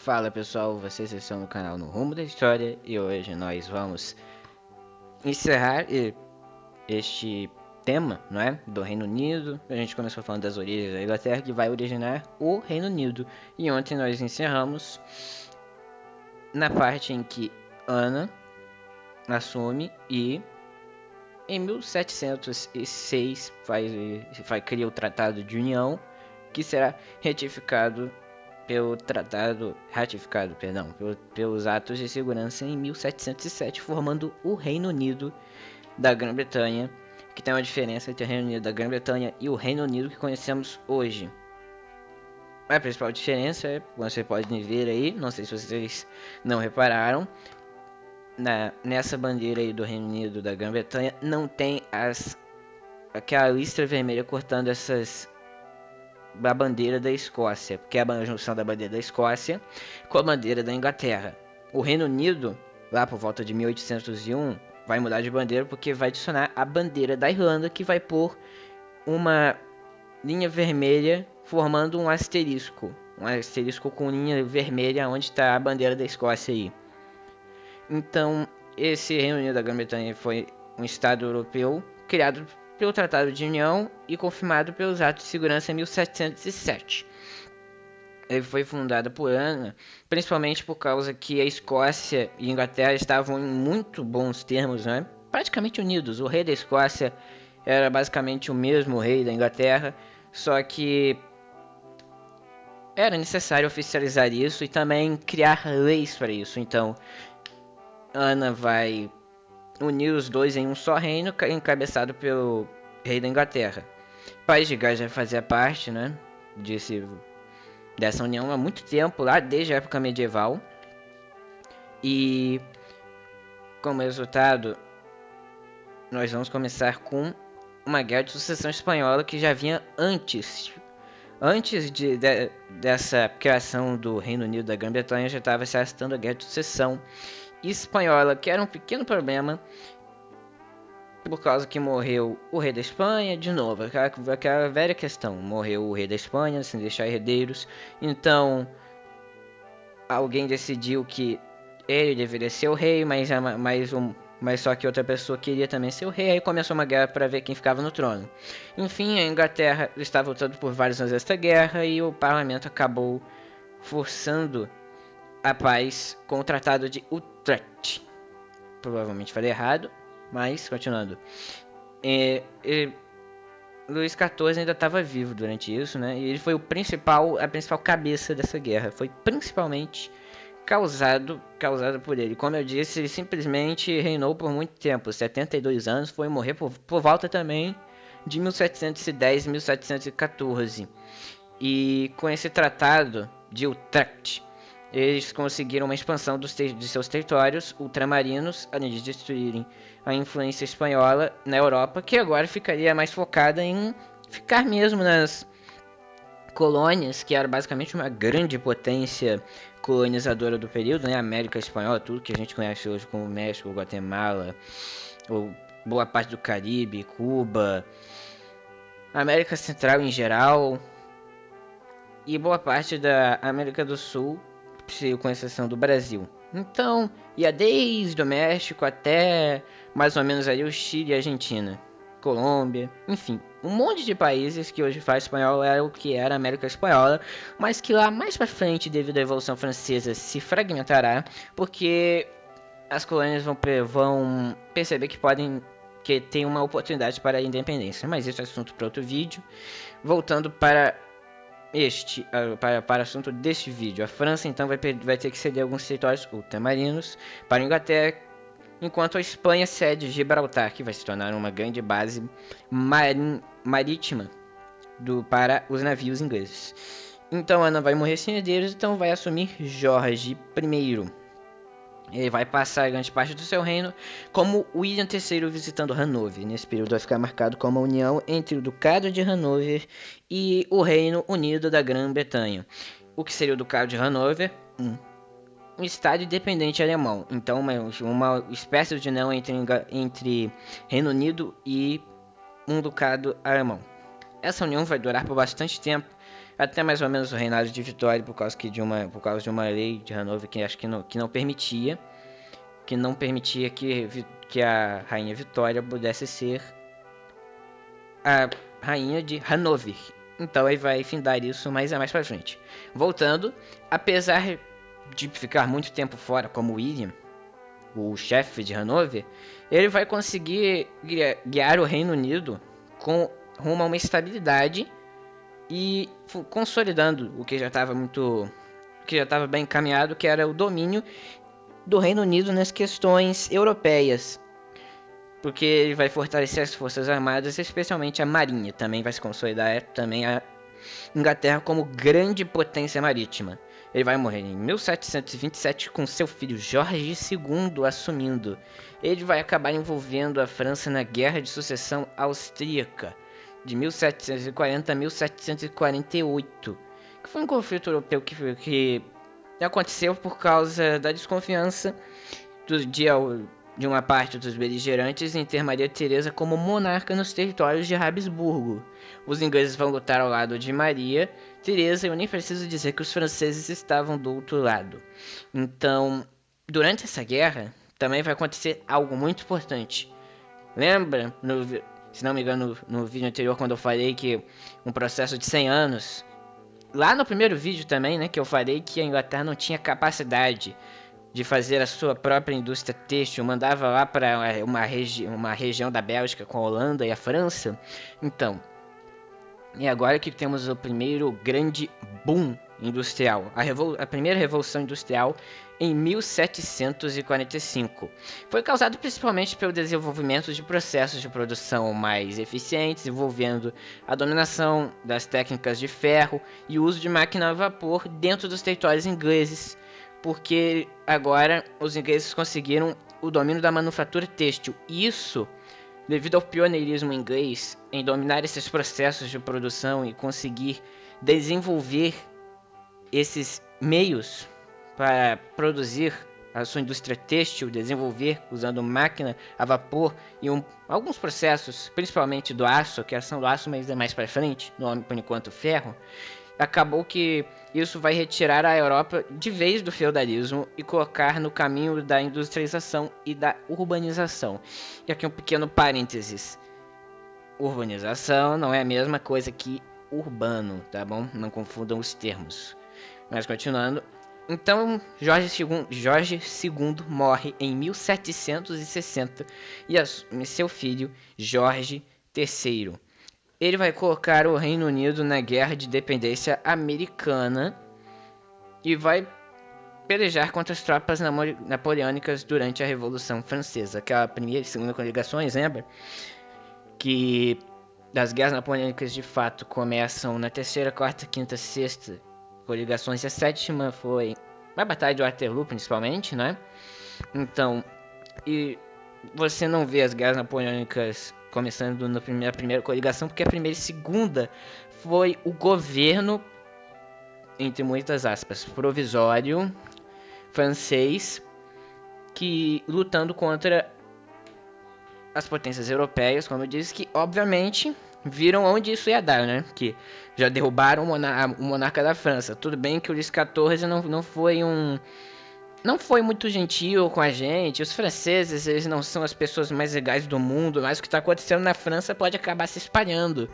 Fala pessoal, vocês estão no canal No Rumo da História e hoje nós vamos encerrar este tema, não é? Do Reino Unido. A gente começou falando das origens da Inglaterra, que vai originar o Reino Unido. E ontem nós encerramos na parte em que Ana assume e em 1706 cria o Tratado de União, que será ratificado pelos atos de segurança em 1707, formando o Reino Unido da Grã-Bretanha, que tem uma diferença entre o Reino Unido da Grã-Bretanha e o Reino Unido que conhecemos hoje. A principal diferença é, você pode ver aí, não sei se vocês não repararam, nessa bandeira aí do Reino Unido da Grã-Bretanha não tem aquela listra vermelha cortando a bandeira da Escócia, porque é a junção da bandeira da Escócia com a bandeira da Inglaterra. O Reino Unido, lá por volta de 1801, vai mudar de bandeira porque vai adicionar a bandeira da Irlanda, que vai pôr uma linha vermelha formando um asterisco com linha vermelha onde está a bandeira da Escócia aí. Então, esse Reino Unido da Grã-Bretanha foi um estado europeu criado pelo Tratado de União e confirmado pelos atos de segurança em 1707. Ele foi fundado por Ana, principalmente por causa que a Escócia e a Inglaterra estavam em muito bons termos, né? Praticamente unidos. O rei da Escócia era basicamente o mesmo rei da Inglaterra, só que era necessário oficializar isso e também criar leis para isso. Então, Ana vai unir os dois em um só reino, encabeçado pelo rei da Inglaterra. O País de Gales já fazia parte, né, dessa união há muito tempo, lá desde a época medieval. E como resultado, nós vamos começar com uma guerra de sucessão espanhola que já vinha antes dessa criação do Reino Unido da Grã-Bretanha. Já estava se arrastando a guerra de sucessão espanhola, que era um pequeno problema por causa que morreu o rei da Espanha, de novo, aquela velha questão, morreu o rei da Espanha sem deixar herdeiros, então alguém decidiu que ele deveria ser o rei, mas só que outra pessoa queria também ser o rei, aí começou uma guerra para ver quem ficava no trono. Enfim, a Inglaterra estava lutando por vários anos desta guerra e o parlamento acabou forçando a paz com o Tratado de Utrecht. Provavelmente falei errado, mas continuando. Luís XIV ainda estava vivo durante isso, né? E ele foi a principal cabeça dessa guerra. Foi principalmente causado por ele. Como eu disse, ele simplesmente reinou por muito tempo, 72 anos, foi morrer por volta também de 1710 e 1714. E com esse tratado de Utrecht, eles conseguiram uma expansão de seus territórios ultramarinos, além de destruírem a influência espanhola na Europa, que agora ficaria mais focada em ficar mesmo nas colônias, que era basicamente uma grande potência colonizadora do período, né? América Espanhola, tudo que a gente conhece hoje como México, Guatemala, ou boa parte do Caribe, Cuba, América Central em geral, e boa parte da América do Sul, com exceção do Brasil. Então, ia desde o México até mais ou menos ali o Chile e a Argentina, Colômbia, enfim, um monte de países que hoje faz espanhol era o que era a América Espanhola, mas que lá mais para frente, devido à Revolução Francesa, se fragmentará, porque as colônias vão perceber que tem uma oportunidade para a independência. Mas isso é assunto para outro vídeo. Voltando para o assunto deste vídeo, a França então vai ter que ceder alguns territórios ultramarinos para a Inglaterra, enquanto a Espanha cede Gibraltar, que vai se tornar uma grande base marítima para os navios ingleses. Então Ana vai morrer sem herdeiros, então vai assumir Jorge I. Ele vai passar grande parte do seu reino como William III visitando Hanover. Nesse período vai ficar marcado como a união entre o Ducado de Hanover e o Reino Unido da Grã-Bretanha. O que seria o Ducado de Hanover? Um estado independente alemão. Então uma espécie de união entre Reino Unido e um ducado alemão. Essa união vai durar por bastante tempo, até mais ou menos o reinado de Vitória, por causa de uma lei de Hanover que acho que não permitia, que a rainha Vitória pudesse ser a rainha de Hanover. Então ele vai findar isso, mas é mais pra frente. Voltando, apesar de ficar muito tempo fora como William, o chefe de Hanover, ele vai conseguir guiar o Reino Unido rumo a uma estabilidade e consolidando o que já estava bem encaminhado, que era o domínio do Reino Unido nas questões europeias, porque ele vai fortalecer as forças armadas, especialmente a marinha. Também vai se consolidar também a Inglaterra como grande potência marítima. Ele vai morrer em 1727 com seu filho Jorge II assumindo. Ele vai acabar envolvendo a França na Guerra de Sucessão Austríaca de 1740 a 1748, que foi um conflito europeu que aconteceu por causa da desconfiança de uma parte dos beligerantes em ter Maria Teresa como monarca nos territórios de Habsburgo. Os ingleses vão lutar ao lado de Maria Teresa, e eu nem preciso dizer que os franceses estavam do outro lado. Então, durante essa guerra, também vai acontecer algo muito importante. Lembra, se não me engano, no vídeo anterior, quando eu falei que um processo de 100 anos... Lá no primeiro vídeo também, né, que eu falei que a Inglaterra não tinha capacidade de fazer a sua própria indústria têxtil, mandava lá para uma região da Bélgica com a Holanda e a França. Então, e agora que temos o primeiro grande boom industrial, a primeira revolução industrial em 1745. Foi causado principalmente pelo desenvolvimento de processos de produção mais eficientes, envolvendo a dominação das técnicas de ferro e o uso de máquina a vapor dentro dos territórios ingleses, porque agora os ingleses conseguiram o domínio da manufatura têxtil. Isso devido ao pioneirismo inglês em dominar esses processos de produção e conseguir desenvolver esses meios para produzir a sua indústria têxtil, desenvolver usando máquina a vapor e alguns processos, principalmente do aço, que é a ação do aço, mas é mais para frente, nome por enquanto ferro. Acabou que isso vai retirar a Europa de vez do feudalismo e colocar no caminho da industrialização e da urbanização. E aqui um pequeno parênteses. Urbanização não é a mesma coisa que urbano, tá bom? Não confundam os termos. Mas continuando. Então, Jorge II morre em 1760 e seu filho, Jorge III. Ele vai colocar o Reino Unido na Guerra de Independência Americana e vai pelejar contra as tropas napoleônicas durante a Revolução Francesa. Aquela primeira e segunda coligações, lembra? Que das guerras napoleônicas de fato começam na terceira, quarta, quinta, sexta coligações. A sétima foi a Batalha de Waterloo, principalmente, né? Então, e você não vê as guerras napoleônicas começando na primeira coligação, porque a primeira e segunda foi o governo, entre muitas aspas, provisório francês, que lutando contra as potências europeias, como eu disse, que obviamente viram onde isso ia dar, né? Que já derrubaram o monarca da França. Tudo bem que o Luís XIV não foi muito gentil com a gente. Os franceses, eles não são as pessoas mais legais do mundo, mas o que está acontecendo na França pode acabar se espalhando.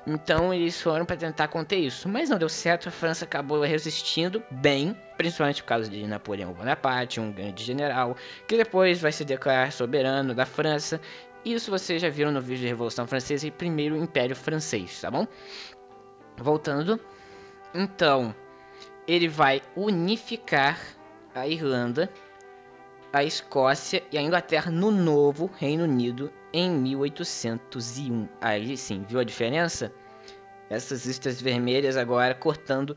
Então eles foram para tentar conter isso, mas não deu certo. A França acabou resistindo bem, principalmente por causa de Napoleão Bonaparte, um grande general, que depois vai se declarar soberano da França. Isso vocês já viram no vídeo de Revolução Francesa e Primeiro Império Francês, tá bom? Voltando, então ele vai unificar a Irlanda, a Escócia e a Inglaterra no novo Reino Unido em 1801. Aí sim, viu a diferença? Essas listas vermelhas agora cortando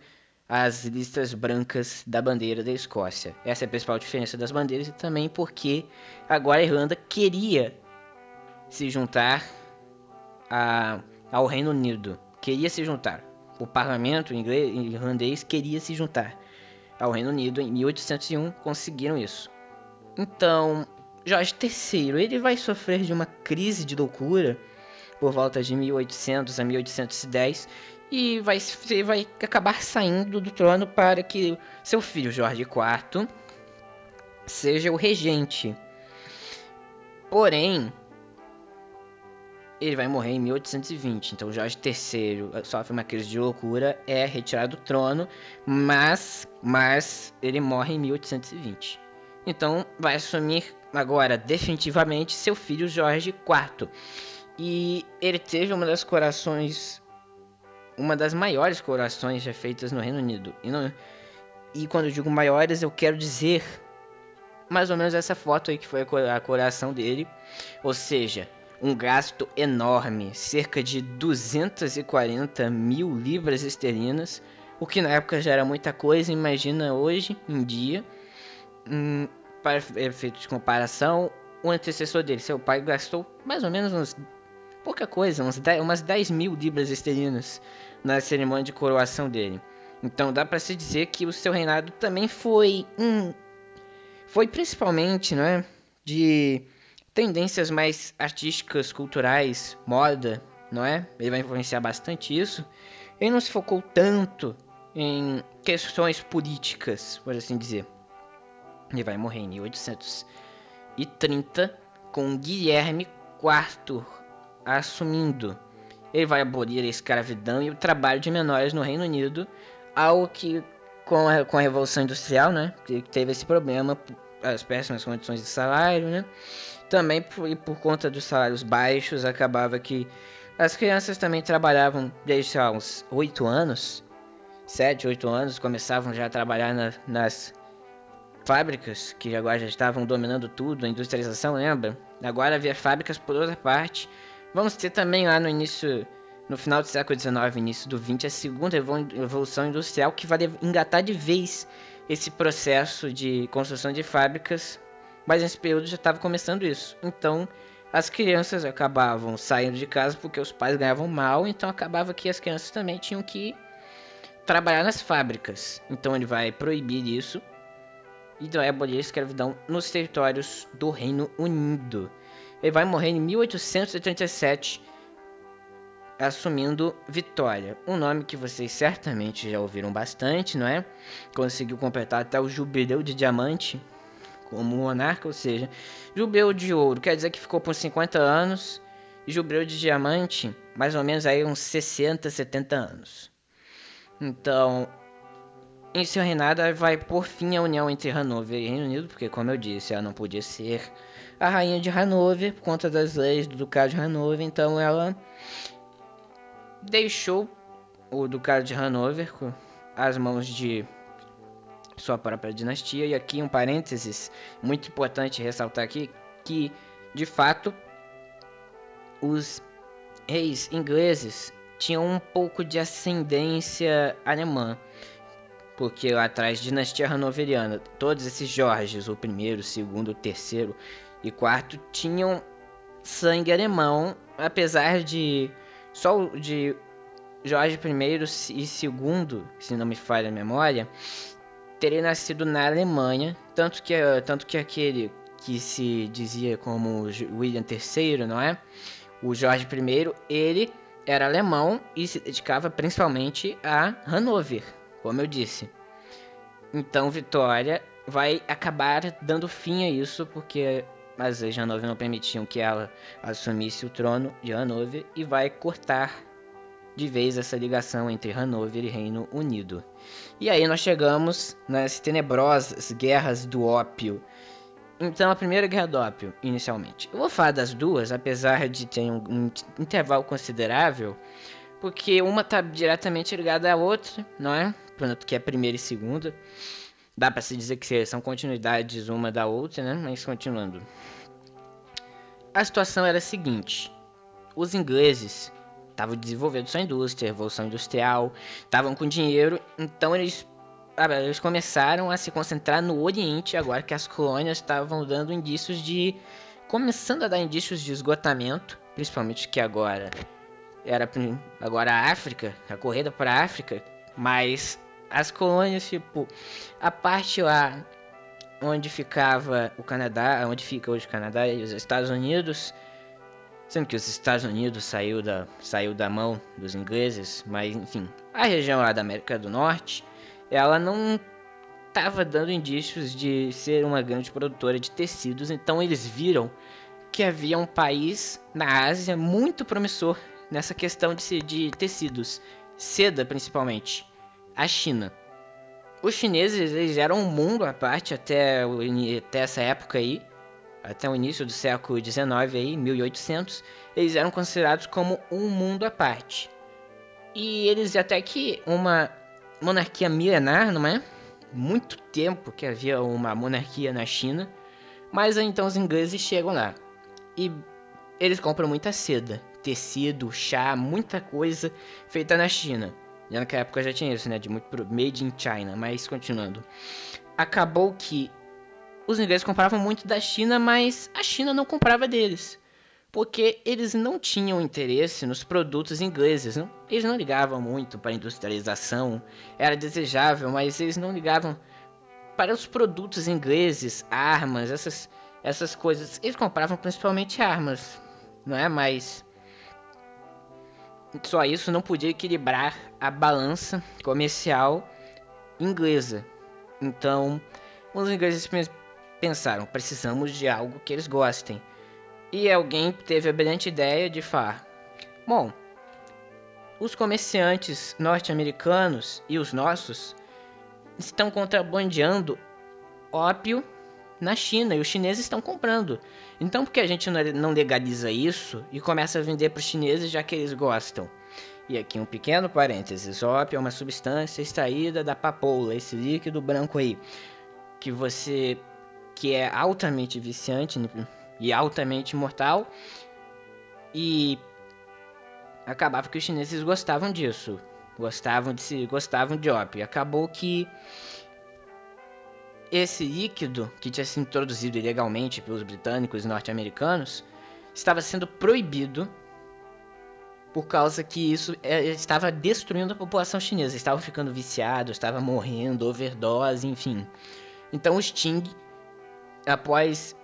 as listas brancas da bandeira da Escócia. Essa é a principal diferença das bandeiras, e também porque agora a Irlanda queria se juntar ao Reino Unido. Queria se juntar. O parlamento irlandês queria se juntar ao Reino Unido. Em 1801 conseguiram isso. Então, Jorge III, ele vai sofrer de uma crise de loucura por volta de 1800 a 1810, e vai acabar saindo do trono para que seu filho Jorge IV seja o regente. Porém, ele vai morrer em 1820, então Jorge III sofre uma crise de loucura, é retirado do trono, mas ele morre em 1820. Então vai assumir agora definitivamente seu filho Jorge IV. E ele teve uma das maiores coroações já feitas no Reino Unido. E quando eu digo maiores, eu quero dizer mais ou menos essa foto aí que foi a coroação dele. Ou seja, um gasto enorme, cerca de 240 mil libras esterlinas, o que na época já era muita coisa, imagina hoje em dia. Para efeito de comparação, o antecessor dele, seu pai, gastou mais ou menos umas 10 mil libras esterlinas na cerimônia de coroação dele. Então dá para se dizer que o seu reinado também foi principalmente, né, de tendências mais artísticas, culturais, moda, não é? Ele vai influenciar bastante isso. Ele não se focou tanto em questões políticas, por assim dizer. Ele vai morrer em 1830 com Guilherme IV assumindo. Ele vai abolir a escravidão e o trabalho de menores no Reino Unido, algo que com a Revolução Industrial, né, teve esse problema, as péssimas condições de salário, né, também por conta dos salários baixos, acabava que as crianças também trabalhavam desde uns 8 anos, 7, 8 anos, começavam já a trabalhar nas fábricas, que agora já estavam dominando tudo, a industrialização, lembra? Agora havia fábricas por outra parte. Vamos ter também lá no final do século XIX, início do XX, a segunda revolução industrial, que vai engatar de vez esse processo de construção de fábricas, mas nesse período já estava começando isso. Então, as crianças acabavam saindo de casa porque os pais ganhavam mal, então acabava que as crianças também tinham que trabalhar nas fábricas. Então ele vai proibir isso e vai abolir a escravidão nos territórios do Reino Unido. Ele vai morrer em 1837, assumindo Vitória, um nome que vocês certamente já ouviram bastante, não é? Conseguiu completar até o Jubileu de Diamante como monarca, ou seja, Jubileu de Ouro quer dizer que ficou por 50 anos, e Jubileu de Diamante, mais ou menos aí uns 60, 70 anos. Então, em seu reinado, vai por fim a união entre Hanover e Reino Unido, porque, como eu disse, ela não podia ser a rainha de Hanover por conta das leis do Ducado de Hanover, então ela deixou o Ducado de Hanover com as mãos de sua própria dinastia. E aqui um parênteses muito importante ressaltar aqui, que de fato os reis ingleses tinham um pouco de ascendência alemã, porque lá atrás, dinastia hanoveriana, todos esses Jorges, o primeiro, o segundo, o terceiro e quarto, tinham sangue alemão, apesar de só de Jorge I e segundo, se não me falha a memória, terem nascido na Alemanha, tanto que aquele que se dizia como William III, não é? O Jorge I, ele era alemão e se dedicava principalmente a Hanover, como eu disse. Então Vitória vai acabar dando fim a isso, porque as leis de Hanover não permitiam que ela assumisse o trono de Hanover, e vai cortar de vez essa ligação entre Hanover e Reino Unido. E aí nós chegamos nas tenebrosas guerras do ópio. Então a primeira guerra do ópio, inicialmente. Eu vou falar das duas, apesar de ter um intervalo considerável, porque uma está diretamente ligada à outra, não é? Pronto, que é a primeira e segunda. Dá para se dizer que são continuidades uma da outra, né? Mas continuando. A situação era a seguinte: os ingleses estavam desenvolvendo sua indústria, revolução industrial, estavam com dinheiro, então eles começaram a se concentrar no Oriente, agora que as colônias estavam dando indícios começando a dar indícios de esgotamento, principalmente que agora a África, a corrida para a África, mas as colônias, tipo, a parte lá onde ficava o Canadá, onde fica hoje o Canadá e os Estados Unidos, sendo que os Estados Unidos saiu da mão dos ingleses, mas enfim, a região lá da América do Norte, ela não estava dando indícios de ser uma grande produtora de tecidos, então eles viram que havia um país na Ásia muito promissor nessa questão de tecidos, seda principalmente, a China. Os chineses, eles eram um mundo à parte até essa época aí, até o início do século XIX aí, 1800, eles eram considerados como um mundo à parte. E eles até que uma monarquia milenar, não é? Muito tempo que havia uma monarquia na China, mas então os ingleses chegam lá e eles compram muita seda, tecido, chá, muita coisa feita na China. Já naquela época já tinha isso, né? De muito made in China, mas continuando. Acabou que os ingleses compravam muito da China, mas a China não comprava deles. Porque eles não tinham interesse nos produtos ingleses. Não? Eles não ligavam muito para a industrialização. Era desejável, mas eles não ligavam para os produtos ingleses, armas, essas coisas. Eles compravam principalmente armas, não é? Mas só isso não podia equilibrar a balança comercial inglesa. Então, os ingleses pensaram, precisamos de algo que eles gostem. E alguém teve a brilhante ideia de falar, bom, os comerciantes norte-americanos e os nossos estão contrabandeando ópio na China e os chineses estão comprando. Então por que a gente não legaliza isso e começa a vender para os chineses já que eles gostam? E aqui um pequeno parênteses, ópio é uma substância extraída da papoula, esse líquido branco aí, que é altamente viciante e altamente mortal, e acabava que os chineses gostavam disso, gostavam de ópio. E acabou que esse líquido, que tinha sido introduzido ilegalmente pelos britânicos e norte-americanos, estava sendo proibido por causa que isso estava destruindo a população chinesa. Estavam ficando viciados, estavam morrendo, overdose, enfim. Então os Qing, após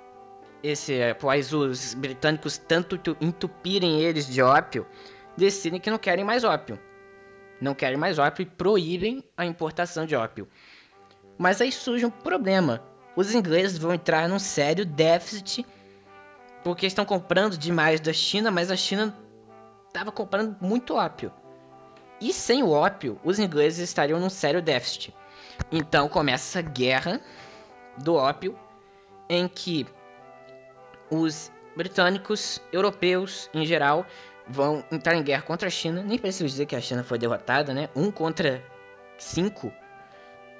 os britânicos tanto entupirem eles de ópio, decidem que não querem mais ópio. Não querem mais ópio e proíbem a importação de ópio. Mas aí surge um problema. Os ingleses vão entrar num sério déficit porque estão comprando demais da China, mas a China estava comprando muito ópio. E sem o ópio, os ingleses estariam num sério déficit. Então começa a guerra do ópio, em que os britânicos, europeus em geral, vão entrar em guerra contra a China. Nem preciso dizer que a China foi derrotada, né? 1 contra 5.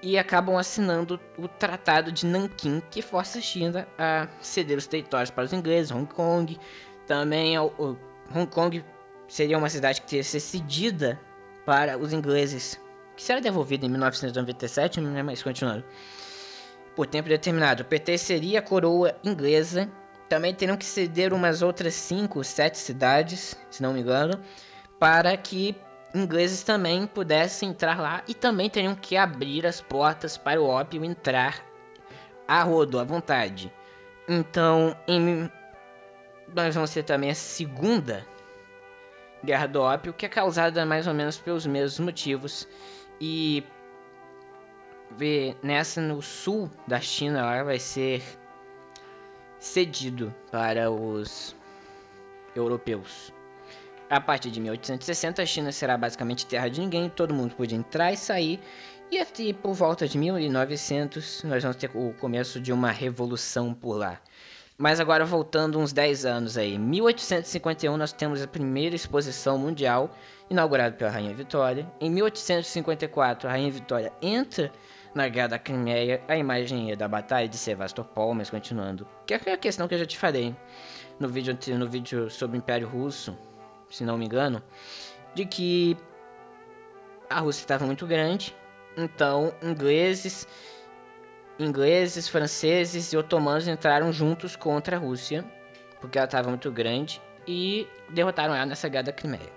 E acabam assinando o Tratado de Nanquim, que força a China a ceder os territórios para os ingleses. Hong Kong também, Hong Kong seria uma cidade que teria ser cedida para os ingleses, que será devolvida em 1997, mas continuando, por tempo determinado, pertenceria à coroa inglesa. Também teriam que ceder umas outras 5, 7 cidades, se não me engano, para que ingleses também pudessem entrar lá, e também teriam que abrir as portas para o ópio entrar a rodo, à vontade. Então, nós vamos ter também a segunda guerra do ópio, que é causada mais ou menos pelos mesmos motivos. E nessa no sul da China lá vai ser cedido para os europeus. A partir de 1860, a China será basicamente terra de ninguém, todo mundo podia entrar e sair, e assim, por volta de 1900, nós vamos ter o começo de uma revolução por lá. Mas agora voltando uns 10 anos aí, em 1851 nós temos a primeira exposição mundial, inaugurada pela Rainha Vitória. Em 1854, a Rainha Vitória entra na Guerra da Crimeia, a imagem é da Batalha de Sevastopol, mas continuando, que é a questão que eu já te falei no vídeo sobre o Império Russo, se não me engano, de que a Rússia estava muito grande, então ingleses, franceses e otomanos entraram juntos contra a Rússia, porque ela estava muito grande, e derrotaram ela nessa Guerra da Crimeia.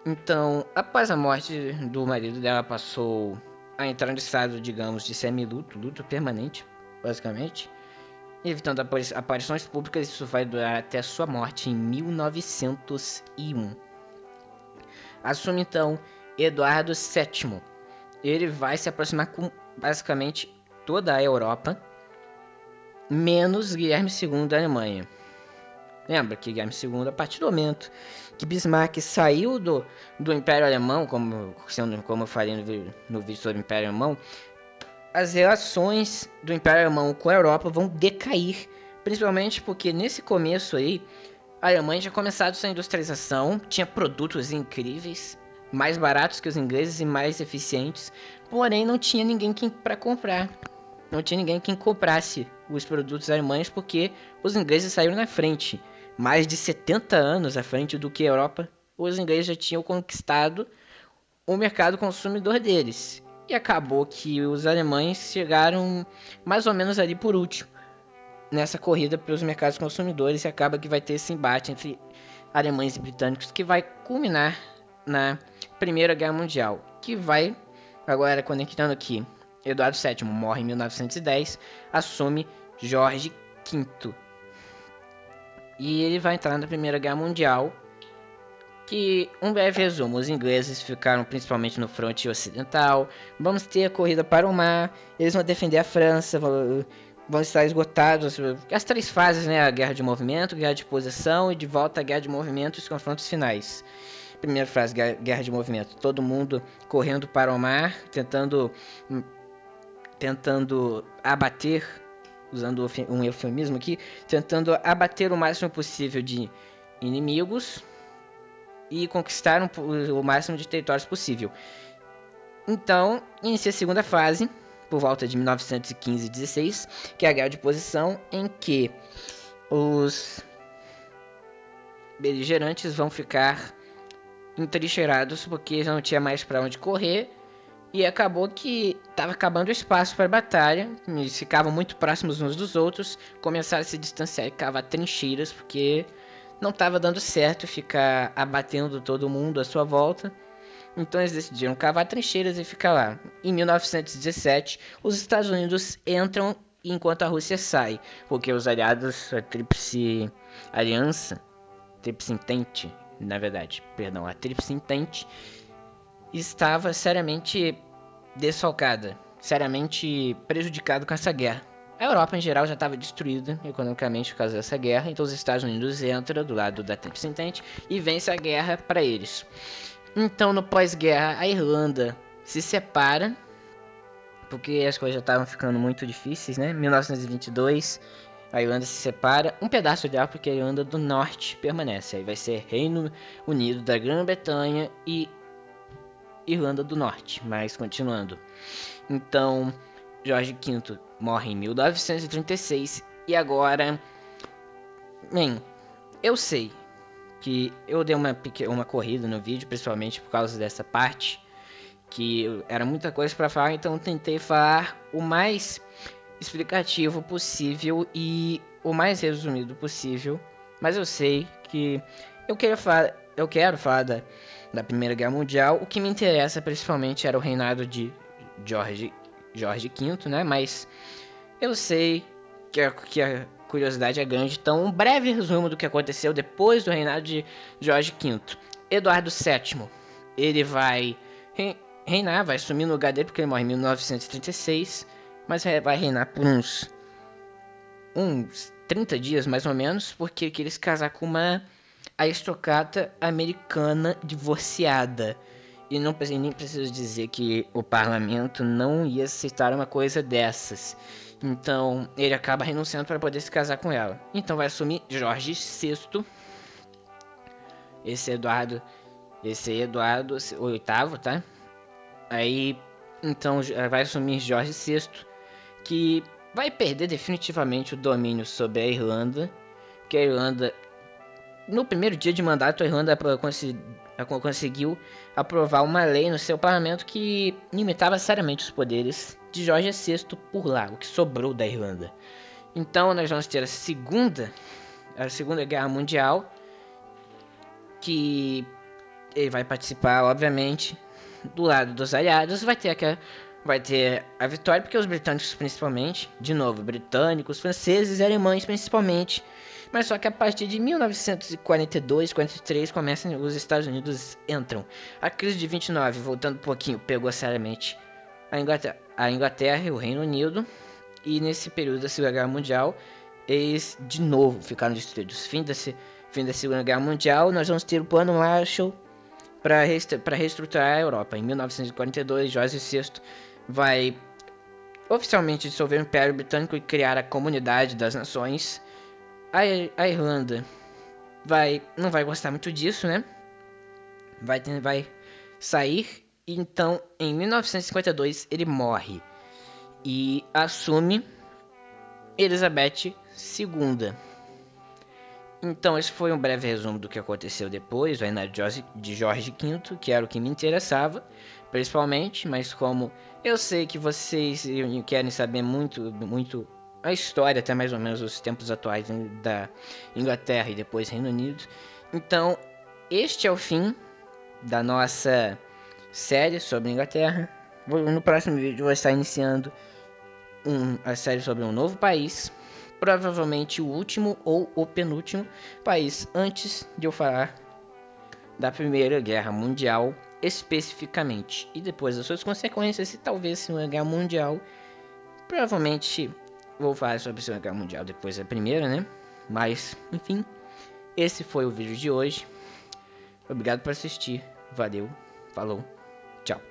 Então, após a morte do marido dela, passou a entrar no estado, digamos, de semi-luto, luto permanente, basicamente, evitando aparições públicas. Isso vai durar até a sua morte em 1901. Assume então Eduardo VII. Ele vai se aproximar com basicamente toda a Europa, menos Guilherme II da Alemanha. Lembra que Guilherme II, a partir do momento que Bismarck saiu do Império Alemão, como eu falei no vídeo sobre o Império Alemão, as relações do Império Alemão com a Europa vão decair, principalmente porque nesse começo aí, a Alemanha tinha começado sua industrialização, tinha produtos incríveis, mais baratos que os ingleses e mais eficientes, porém não tinha ninguém para comprar. Não tinha ninguém que comprasse os produtos alemães porque os ingleses saíram na frente. Mais de 70 anos à frente do que a Europa, os ingleses já tinham conquistado o mercado consumidor deles. E acabou que os alemães chegaram mais ou menos ali por último nessa corrida pelos mercados consumidores, e acaba que vai ter esse embate entre alemães e britânicos que vai culminar na Primeira Guerra Mundial, que vai, agora conectando aqui, Eduardo VII morre em 1910, assume Jorge V. E ele vai entrar na Primeira Guerra Mundial, que, um breve resumo, os ingleses ficaram principalmente no fronte ocidental, vamos ter a corrida para o mar, eles vão defender a França, vão estar esgotados as 3 fases, né? A guerra de movimento, guerra de posição e de volta à guerra de movimento e os confrontos finais. Primeira fase, guerra de movimento, todo mundo correndo para o mar, tentando abater, usando um eufemismo aqui, tentando abater o máximo possível de inimigos e conquistar o máximo de territórios possível. Então, inicia a segunda fase, por volta de 1915 e 16, que é a guerra de posição, em que os beligerantes vão ficar entrincheirados porque já não tinha mais para onde correr, e acabou que estava acabando o espaço para a batalha, eles ficavam muito próximos uns dos outros, começaram a se distanciar e cavar trincheiras porque não estava dando certo ficar abatendo todo mundo à sua volta. Então eles decidiram cavar trincheiras e ficar lá. Em 1917, os Estados Unidos entram enquanto a Rússia sai, porque os aliados, a Tríplice Entente, a Tríplice Entente estava seriamente desfalcada, seriamente prejudicada com essa guerra. A Europa em geral já estava destruída economicamente por causa dessa guerra, então os Estados Unidos entram do lado da Tríplice Entente e vence a guerra para eles. Então, no pós-guerra, a Irlanda se separa, porque as coisas já estavam ficando muito difíceis, né? Em 1922, a Irlanda se separa, um pedaço dela, porque a Irlanda do Norte permanece. Aí vai ser Reino Unido da Grã-Bretanha e Irlanda do Norte, mas continuando. Então, Jorge V morre em 1936, e agora... Bem, eu sei que eu dei uma corrida no vídeo, principalmente por causa dessa parte, que era muita coisa para falar, então tentei falar o mais explicativo possível e o mais resumido possível, mas eu sei que eu quero falar da Primeira Guerra Mundial. O que me interessa principalmente era o reinado de Jorge V, né? Mas eu sei que a curiosidade é grande, então um breve resumo do que aconteceu depois do reinado de Jorge V. Eduardo VII, ele vai reinar, vai assumir no lugar dele, porque ele morre em 1936, mas vai reinar por uns 30 dias mais ou menos, porque ele queria se casar com uma aristocrata americana divorciada. E nem preciso dizer que o parlamento não ia aceitar uma coisa dessas. Então ele acaba renunciando para poder se casar com ela. Então vai assumir Jorge VI. Esse é Eduardo VIII, tá? Aí então vai assumir Jorge VI, que vai perder definitivamente o domínio sobre a Irlanda, porque a Irlanda, no primeiro dia de mandato, a Irlanda conseguiu aprovar uma lei no seu parlamento que limitava seriamente os poderes de Jorge VI por lá, o que sobrou da Irlanda. Então nós vamos ter a Segunda Guerra Mundial, que ele vai participar, obviamente, do lado dos aliados. Vai ter vai ter a vitória, porque os britânicos principalmente, de novo, britânicos, franceses e alemães principalmente, mas só que a partir de 1942, 43 começam os Estados Unidos entram. A crise de 29, voltando um pouquinho, pegou seriamente a Inglaterra e o Reino Unido, e nesse período da Segunda Guerra Mundial, eles de novo ficaram destruídos. Fim da Segunda Guerra Mundial, nós vamos ter o Plano Marshall para reestruturar a Europa. Em 1942, Jorge VI vai oficialmente dissolver o Império Britânico e criar a Comunidade das Nações. A Irlanda não vai gostar muito disso, né? Vai sair. Então, em 1952, ele morre e assume Elizabeth II. Então, esse foi um breve resumo do que aconteceu depois, o reinado de Jorge V, que era o que me interessava, principalmente, mas como eu sei que vocês querem saber muito a história, até mais ou menos os tempos atuais da Inglaterra e depois Reino Unido, então este é o fim da nossa série sobre a Inglaterra. No próximo vídeo vou estar iniciando a série sobre um novo país, provavelmente o último ou o penúltimo país, antes de eu falar da Primeira Guerra Mundial especificamente, e depois das suas consequências, e talvez Segunda Guerra Mundial. Provavelmente vou falar sobre a Segunda Guerra Mundial depois da Primeira, né? Mas, enfim, esse foi o vídeo de hoje. Obrigado por assistir, valeu, falou, tchau.